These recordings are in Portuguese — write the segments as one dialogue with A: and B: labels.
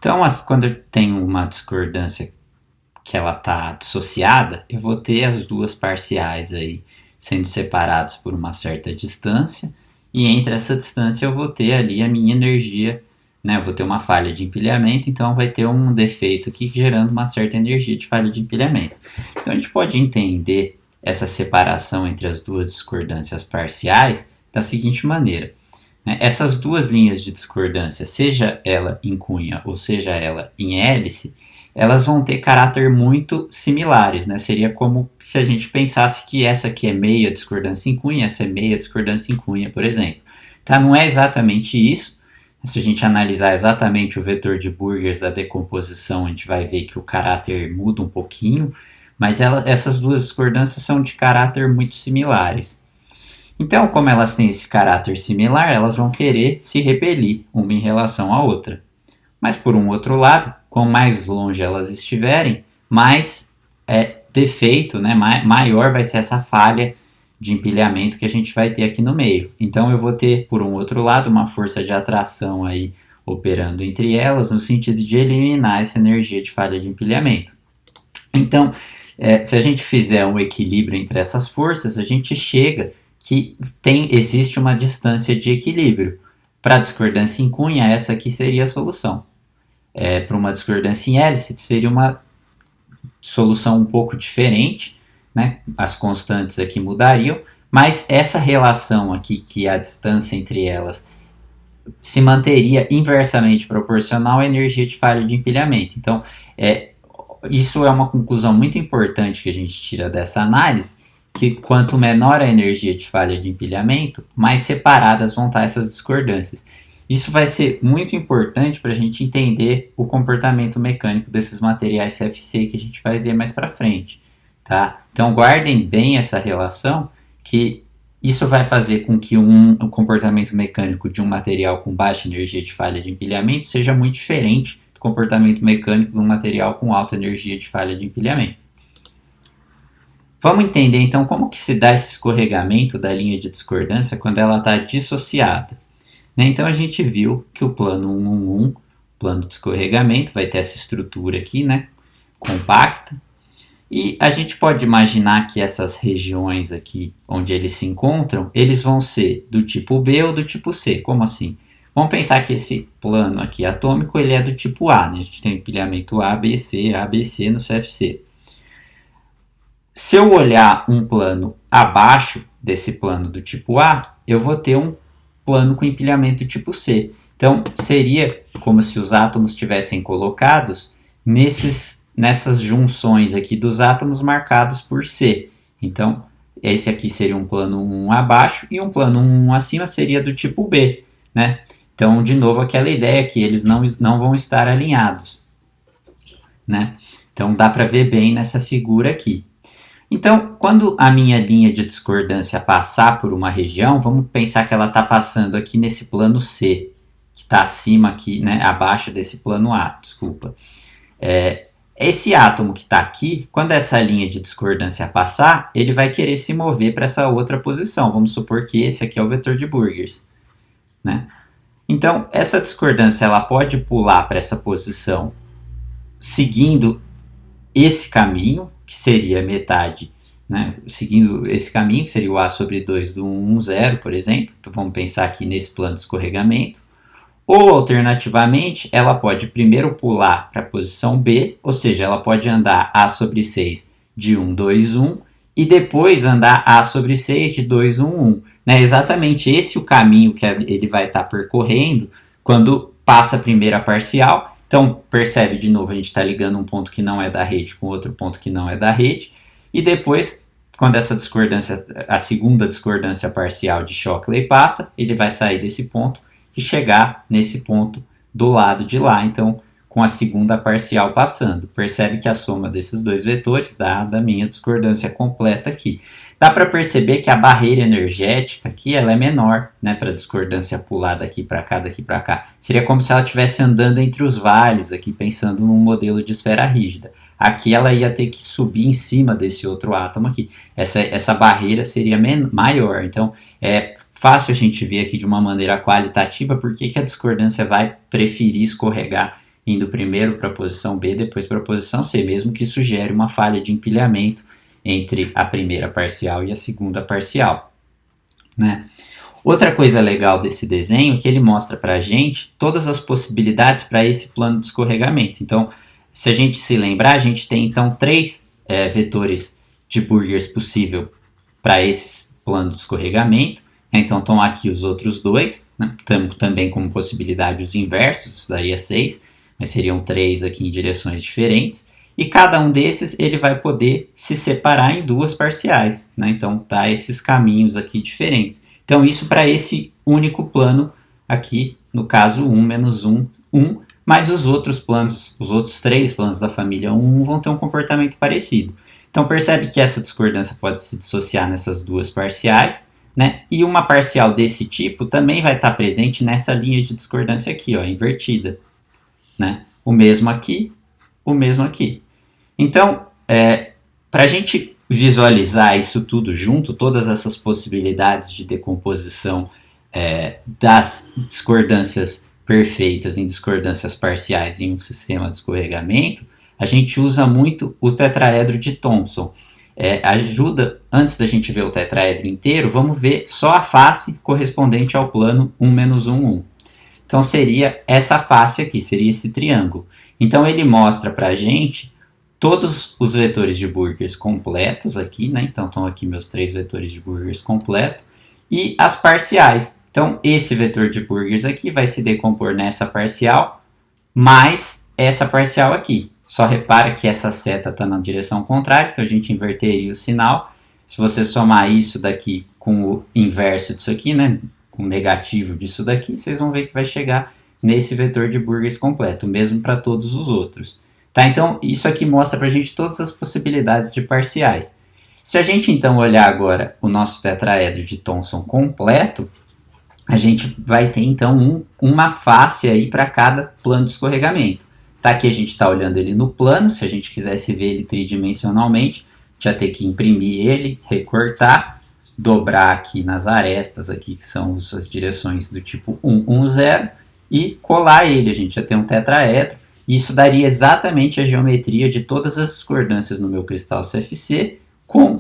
A: Então, quando eu tenho uma discordância que ela está dissociada, eu vou ter as duas parciais aí sendo separados por uma certa distância, e entre essa distância eu vou ter ali a minha energia, né? Eu vou ter uma falha de empilhamento, então vai ter um defeito aqui gerando uma certa energia de falha de empilhamento. Então a gente pode entender essa separação entre as duas discordâncias parciais da seguinte maneira. Essas duas linhas de discordância, seja ela em cunha ou seja ela em hélice, elas vão ter caráter muito similares, né? Seria como se a gente pensasse que essa aqui é meia discordância em cunha, essa é meia discordância em cunha, por exemplo. Tá? Não é exatamente isso. Se a gente analisar exatamente o vetor de Burgers da decomposição, a gente vai ver que o caráter muda um pouquinho, mas essas duas discordâncias são de caráter muito similares. Então, como elas têm esse caráter similar, elas vão querer se repelir uma em relação à outra. Mas, por um outro lado, quanto mais longe elas estiverem, mais defeito, né, maior vai ser essa falha de empilhamento que a gente vai ter aqui no meio. Então, eu vou ter, por um outro lado, uma força de atração aí operando entre elas, no sentido de eliminar essa energia de falha de empilhamento. Então, se a gente fizer um equilíbrio entre essas forças, a gente chega que existe uma distância de equilíbrio. Para a discordância em cunha, essa aqui seria a solução. Para uma discordância em hélice, seria uma solução um pouco diferente, né? As constantes aqui mudariam, mas essa relação aqui, que a distância entre elas se manteria inversamente proporcional à energia de falha de empilhamento. Então, isso é uma conclusão muito importante que a gente tira dessa análise, que quanto menor a energia de falha de empilhamento, mais separadas vão estar essas discordâncias. Isso vai ser muito importante para a gente entender o comportamento mecânico desses materiais CFC que a gente vai ver mais para frente. Tá? Então guardem bem essa relação, que isso vai fazer com que o comportamento mecânico de um material com baixa energia de falha de empilhamento seja muito diferente do comportamento mecânico de um material com alta energia de falha de empilhamento. Vamos entender então como que se dá esse escorregamento da linha de discordância quando ela está dissociada. Então a gente viu que o plano 111, plano de escorregamento, vai ter essa estrutura aqui, né, compacta, e a gente pode imaginar que essas regiões aqui onde eles se encontram, eles vão ser do tipo B ou do tipo C. Como assim? Vamos pensar que esse plano aqui atômico ele é do tipo A, né? A gente tem empilhamento A, B, C no CFC. Se eu olhar um plano abaixo desse plano do tipo A, eu vou ter um plano com empilhamento tipo C. Então, seria como se os átomos estivessem colocados nessas junções aqui dos átomos marcados por C. Então, esse aqui seria um plano 1 abaixo e um plano 1 acima seria do tipo B, né? Então, de novo, aquela ideia que eles não vão estar alinhados, né? Então, dá para ver bem nessa figura aqui. Então, quando a minha linha de discordância passar por uma região, vamos pensar que ela está passando aqui nesse plano C, que está acima aqui, né, abaixo desse plano A, desculpa. Esse átomo que está aqui, quando essa linha de discordância passar, ele vai querer se mover para essa outra posição. Vamos supor que esse aqui é o vetor de Burgers, né? Então, essa discordância ela pode pular para essa posição seguindo esse caminho, que seria metade, né? Seguindo esse caminho, que seria o A sobre 2 do 110, por exemplo. Então, vamos pensar aqui nesse plano de escorregamento. Ou, alternativamente, ela pode primeiro pular para a posição B, ou seja, ela pode andar A sobre 6 de 1, 2, 1, e depois andar A sobre 6 de 2, 1, 1. Né? Exatamente esse o caminho que ele vai estar percorrendo quando passa a primeira parcial. Então, percebe de novo, a gente está ligando um ponto que não é da rede com outro ponto que não é da rede. E depois, quando essa discordância, a segunda discordância parcial de Shockley passa, ele vai sair desse ponto e chegar nesse ponto do lado de lá. Então, com a segunda parcial passando. Percebe que a soma desses dois vetores dá a minha discordância completa aqui. Dá para perceber que a barreira energética aqui ela é menor, né, para a discordância pular daqui para cá. Seria como se ela estivesse andando entre os vales, aqui pensando num modelo de esfera rígida. Aqui ela ia ter que subir em cima desse outro átomo aqui. Essa barreira seria maior. Então, é fácil a gente ver aqui de uma maneira qualitativa porque que a discordância vai preferir escorregar indo primeiro para a posição B, depois para a posição C, mesmo que isso gere uma falha de empilhamento entre a primeira parcial e a segunda parcial, né? Outra coisa legal desse desenho é que ele mostra para a gente todas as possibilidades para esse plano de escorregamento. Então, se a gente se lembrar, a gente tem então 3 vetores de Burgers possível para esse plano de escorregamento. Então, estão aqui os outros 2, né? Também como possibilidade os inversos, isso daria 6, mas seriam 3 aqui em direções diferentes. E cada um desses ele vai poder se separar em 2 parciais, né? Então, tá esses caminhos aqui diferentes. Então, isso para esse único plano aqui, no caso 1 menos 1, 1, mas os outros planos, os outros 3 planos da família 1 vão ter um comportamento parecido. Então, percebe que essa discordância pode se dissociar nessas 2 parciais, né? E uma parcial desse tipo também vai estar presente nessa linha de discordância aqui, ó, invertida, né? O mesmo aqui, o mesmo aqui. Então, para a gente visualizar isso tudo junto, todas essas possibilidades de decomposição das discordâncias perfeitas em discordâncias parciais em um sistema de escorregamento, a gente usa muito o tetraedro de Thomson. Ajuda, antes da gente ver o tetraedro inteiro, vamos ver só a face correspondente ao plano 1 menos 1, 1. Então seria essa face aqui, seria esse triângulo. Então ele mostra para a gente todos os vetores de Burgers completos aqui, né? Então estão aqui meus 3 vetores de Burgers completo e as parciais. Então esse vetor de Burgers aqui vai se decompor nessa parcial mais essa parcial aqui. Só repara que essa seta está na direção contrária, então a gente inverteria o sinal. Se você somar isso daqui com o inverso disso aqui, né? Com o negativo disso daqui, vocês vão ver que vai chegar nesse vetor de Burgers completo, mesmo para todos os outros. Tá? Então, isso aqui mostra para a gente todas as possibilidades de parciais. Se a gente, então, olhar agora o nosso tetraedro de Thomson completo, a gente vai ter, então, uma face aí para cada plano de escorregamento. Tá? Aqui a gente está olhando ele no plano, se a gente quisesse ver ele tridimensionalmente, já ter que imprimir ele, recortar, dobrar aqui nas arestas, aqui, que são as direções do tipo 1, 1, 0, e colar ele. A gente já tem um tetraedro. Isso daria exatamente a geometria de todas as discordâncias no meu cristal CFC com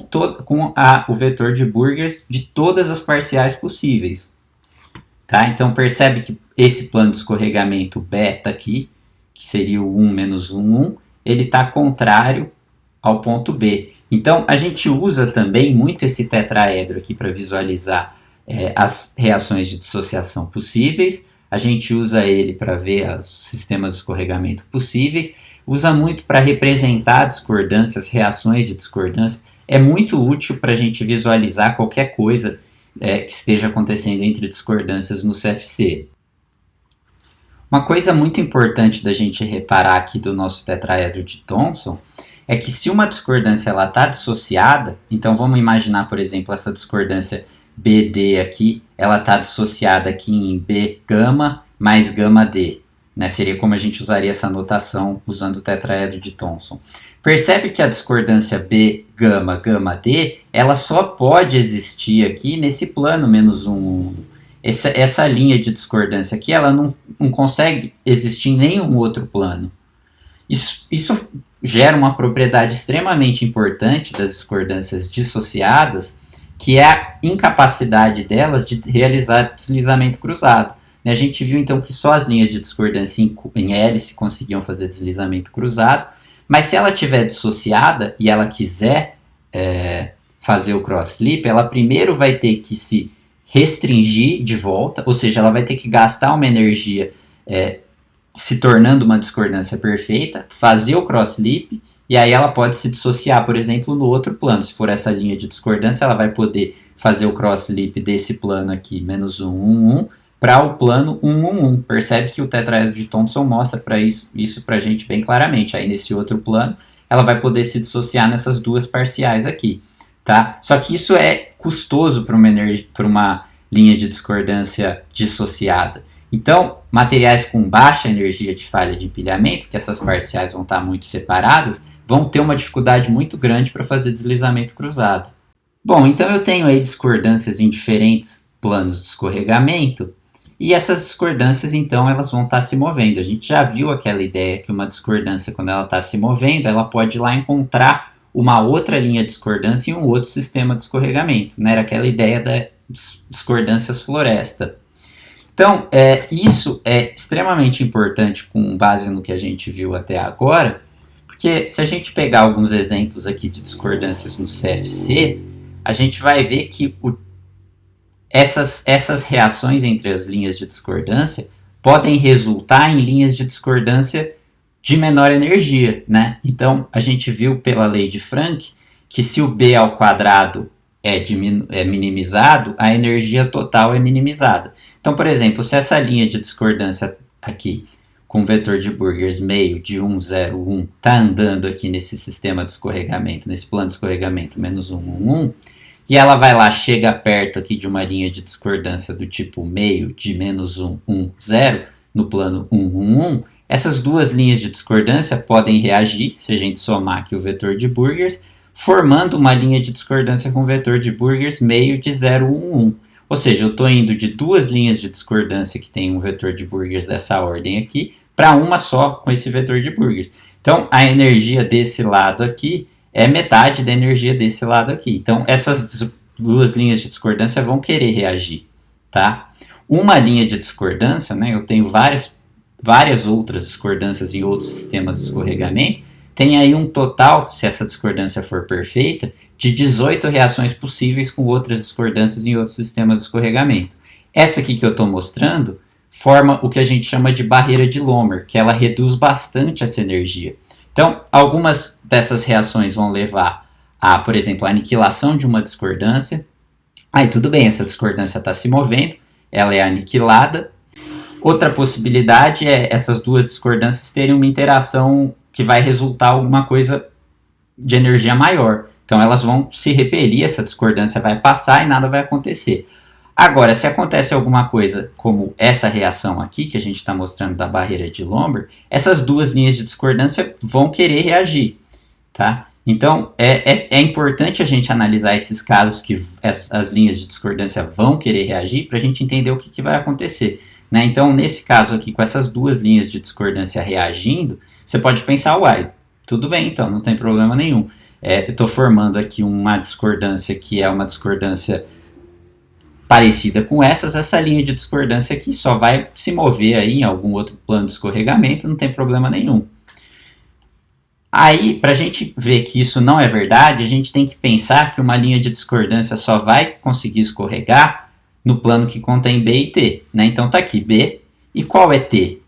A: o vetor de Burgers de todas as parciais possíveis. Tá? Então percebe que esse plano de escorregamento beta aqui, que seria o 1 menos 1, 1, ele está contrário ao ponto B. Então a gente usa também muito esse tetraedro aqui para visualizar as reações de dissociação possíveis. A gente usa ele para ver os sistemas de escorregamento possíveis, usa muito para representar discordâncias, reações de discordância. É muito útil para a gente visualizar qualquer coisa que esteja acontecendo entre discordâncias no CFC. Uma coisa muito importante da gente reparar aqui do nosso tetraedro de Thomson é que se uma discordância está dissociada, então vamos imaginar, por exemplo, essa discordância BD aqui, ela está dissociada aqui em B gama mais gama D, né? Seria como a gente usaria essa notação usando o tetraedro de Thomson. Percebe que a discordância B gama gama D, ela só pode existir aqui nesse plano menos 1, 1. Essa linha de discordância aqui, ela não consegue existir em nenhum outro plano. Isso gera uma propriedade extremamente importante das discordâncias dissociadas, que é a incapacidade delas de realizar deslizamento cruzado. A gente viu então que só as linhas de discordância em hélice conseguiam fazer deslizamento cruzado, mas se ela estiver dissociada e ela quiser fazer o cross-slip, ela primeiro vai ter que se restringir de volta, ou seja, ela vai ter que gastar uma energia se tornando uma discordância perfeita, fazer o cross-slip, e aí ela pode se dissociar, por exemplo, no outro plano. Se for essa linha de discordância, ela vai poder fazer o cross-slip desse plano aqui, menos 1, 1, 1, para o plano 1, 1, 1. Percebe que o tetraedro de Thomson mostra isso para a gente bem claramente. Aí nesse outro plano, ela vai poder se dissociar nessas 2 parciais aqui. Tá? Só que isso é custoso para uma linha de discordância dissociada. Então, materiais com baixa energia de falha de empilhamento, que essas parciais vão estar muito separadas, vão ter uma dificuldade muito grande para fazer deslizamento cruzado. Bom, então eu tenho aí discordâncias em diferentes planos de escorregamento, E essas discordâncias, então, elas vão estar se movendo. A gente já viu aquela ideia que uma discordância, quando ela está se movendo, ela pode ir lá encontrar uma outra linha de discordância em um outro sistema de escorregamento, né? Era aquela ideia das discordâncias floresta. Então, isso é extremamente importante com base no que a gente viu até agora, porque se a gente pegar alguns exemplos aqui de discordâncias no CFC, a gente vai ver que essas reações entre as linhas de discordância podem resultar em linhas de discordância de menor energia, né? Então, a gente viu pela lei de Frank que se o B ao quadrado é minimizado, a energia total é minimizada. Então, por exemplo, se essa linha de discordância aqui, com o vetor de Burgers meio de 1, 0, 1, está andando aqui nesse sistema de escorregamento, nesse plano de escorregamento, menos 1, 1, 1, e ela vai lá, chega perto aqui de uma linha de discordância do tipo meio de menos 1, 1, 0, no plano 1, 1, 1, essas duas linhas de discordância podem reagir, se a gente somar aqui o vetor de Burgers, formando uma linha de discordância com o vetor de Burgers meio de 0, 1, 1. Ou seja, eu estou indo de duas linhas de discordância que tem um vetor de Burgers dessa ordem aqui, para uma só com esse vetor de Burgers. Então, a energia desse lado aqui é metade da energia desse lado aqui. Então, essas duas linhas de discordância vão querer reagir, tá? Uma linha de discordância, né, eu tenho várias outras discordâncias em outros sistemas de escorregamento, tem aí um total, se essa discordância for perfeita, de 18 reações possíveis com outras discordâncias em outros sistemas de escorregamento. Essa aqui que eu estou mostrando forma o que a gente chama de barreira de Lomer, que ela reduz bastante essa energia. Então, algumas dessas reações vão levar a, por exemplo, a aniquilação de uma discordância. Aí tudo bem, essa discordância está se movendo, ela é aniquilada. Outra possibilidade é essas duas discordâncias terem uma interação que vai resultar alguma coisa de energia maior. Então elas vão se repelir, essa discordância vai passar e nada vai acontecer. Agora, se acontece alguma coisa como essa reação aqui, que a gente está mostrando da barreira de Lomer, essas duas linhas de discordância vão querer reagir, tá? Então, é importante a gente analisar esses casos que as linhas de discordância vão querer reagir para a gente entender o que vai acontecer, né? Então, nesse caso aqui, com essas duas linhas de discordância reagindo, você pode pensar, uai, tudo bem então, não tem problema nenhum. Eu estou formando aqui uma discordância que é uma discordância parecida com essa linha de discordância aqui só vai se mover aí em algum outro plano de escorregamento, não tem problema nenhum. Aí, para a gente ver que isso não é verdade, a gente tem que pensar que uma linha de discordância só vai conseguir escorregar no plano que contém B e T, né? Então tá aqui B, e qual é T?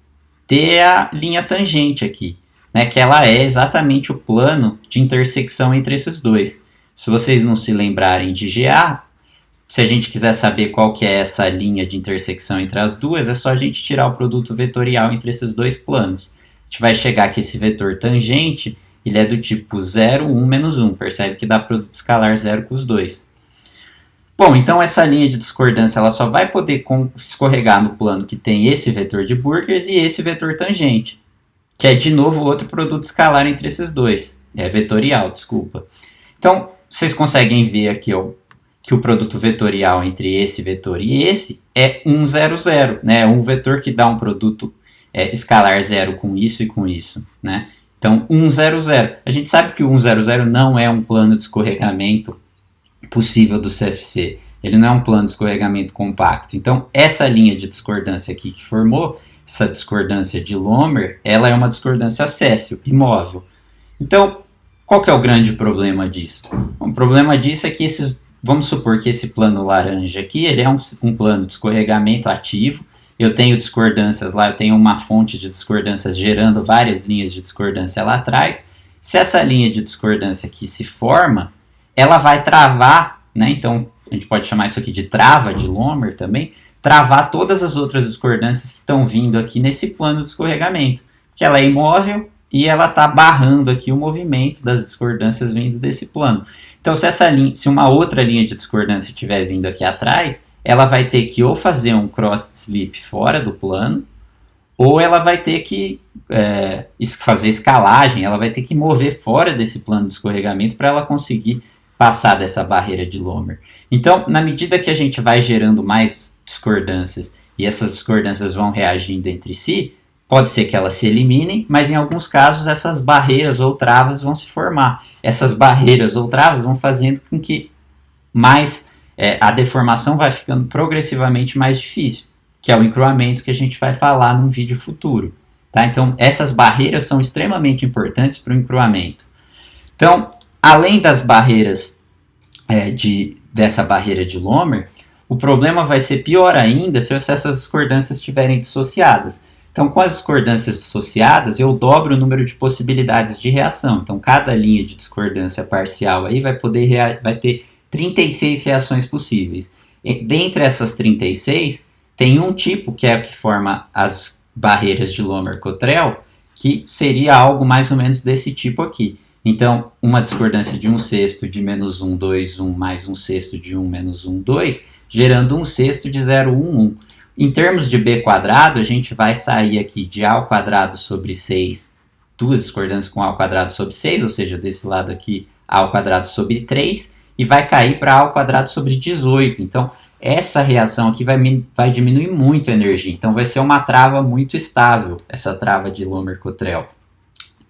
A: T é a linha tangente aqui, né? Que ela é exatamente o plano de intersecção entre esses dois. Se vocês não se lembrarem de GA, se a gente quiser saber qual que é essa linha de intersecção entre as duas, é só a gente tirar o produto vetorial entre esses dois planos. A gente vai chegar que esse vetor tangente, ele é do tipo 0, 1, menos 1. Percebe que dá produto escalar 0 com os dois. Bom, então essa linha de discordância ela só vai poder escorregar no plano que tem esse vetor de Burgers e esse vetor tangente, que é de novo outro produto escalar entre esses dois. É vetorial, desculpa. Então, vocês conseguem ver aqui, ó, que o produto vetorial entre esse vetor e esse é 1, 0, 0, né? Um vetor que dá um produto escalar 0 com isso e com isso, né? Então, 1, 0, 0. A gente sabe que o 1, 0, 0 não é um plano de escorregamento possível do CFC. Ele não é um plano de escorregamento compacto. Então, essa linha de discordância aqui que formou, essa discordância de Lomer, ela é uma discordância acéssio, imóvel. Então, qual que é o grande problema disso? O problema disso é que vamos supor que esse plano laranja aqui, ele é um plano de escorregamento ativo. Eu tenho discordâncias lá, eu tenho uma fonte de discordâncias gerando várias linhas de discordância lá atrás. Se essa linha de discordância aqui se forma, ela vai travar, né? Então, a gente pode chamar isso aqui de trava de Lomer também, travar todas as outras discordâncias que estão vindo aqui nesse plano de escorregamento. Porque ela é imóvel e ela está barrando aqui o movimento das discordâncias vindo desse plano. Então, se uma outra linha de discordância estiver vindo aqui atrás, ela vai ter que ou fazer um cross slip fora do plano, ou ela vai ter que fazer escalagem, ela vai ter que mover fora desse plano de escorregamento para ela conseguir passar dessa barreira de Lomer. Então, na medida que a gente vai gerando mais discordâncias e essas discordâncias vão reagindo entre si, pode ser que elas se eliminem, mas em alguns casos essas barreiras ou travas vão se formar. Essas barreiras ou travas vão fazendo com que a deformação vai ficando progressivamente mais difícil, que é o encruamento que a gente vai falar num vídeo futuro. Tá? Então, essas barreiras são extremamente importantes para o encruamento. Então, além das barreiras dessa barreira de Lomer, o problema vai ser pior ainda se essas discordâncias estiverem dissociadas. Então, com as discordâncias dissociadas, eu dobro o número de possibilidades de reação. Então, cada linha de discordância parcial aí vai ter 36 reações possíveis. E, dentre essas 36, tem um tipo que é o que forma as barreiras de Lomer-Cottrell, que seria algo mais ou menos desse tipo aqui. Então, uma discordância de 1/6 de -1, 2, 1, mais 1/6 de 1, menos 1, 2, gerando 1/6 de 0, 1, 1. Em termos de B quadrado, a gente vai sair aqui de A ao quadrado sobre 6, duas discordâncias com A ao quadrado sobre 6, ou seja, desse lado aqui A ao quadrado sobre 3, e vai cair para A ao quadrado sobre 18. Então, essa reação aqui vai diminuir muito a energia. Então, vai ser uma trava muito estável, essa trava de Lomer-Cottrell.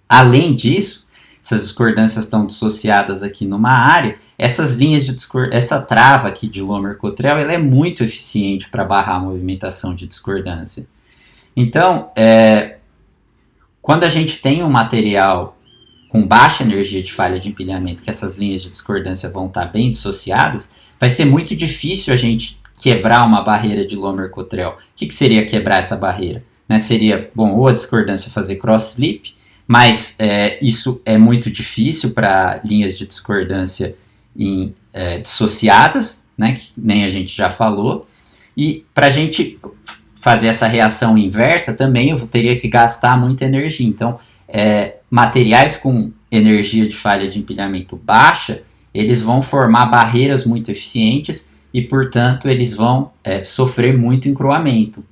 A: Além disso, essas discordâncias estão dissociadas aqui numa área, essas linhas de essa trava aqui de Lomer-Cottrell, ela é muito eficiente para barrar a movimentação de discordância. Então, quando a gente tem um material com baixa energia de falha de empilhamento, que essas linhas de discordância vão estar bem dissociadas, vai ser muito difícil a gente quebrar uma barreira de Lomer-Cottrell. O que seria quebrar essa barreira? Seria, ou a discordância fazer cross-slip, mas isso é muito difícil para linhas de discordância dissociadas, que nem a gente já falou, e para a gente fazer essa reação inversa também eu teria que gastar muita energia. Então, materiais com energia de falha de empilhamento baixa, eles vão formar barreiras muito eficientes e, portanto, eles vão sofrer muito encruamento.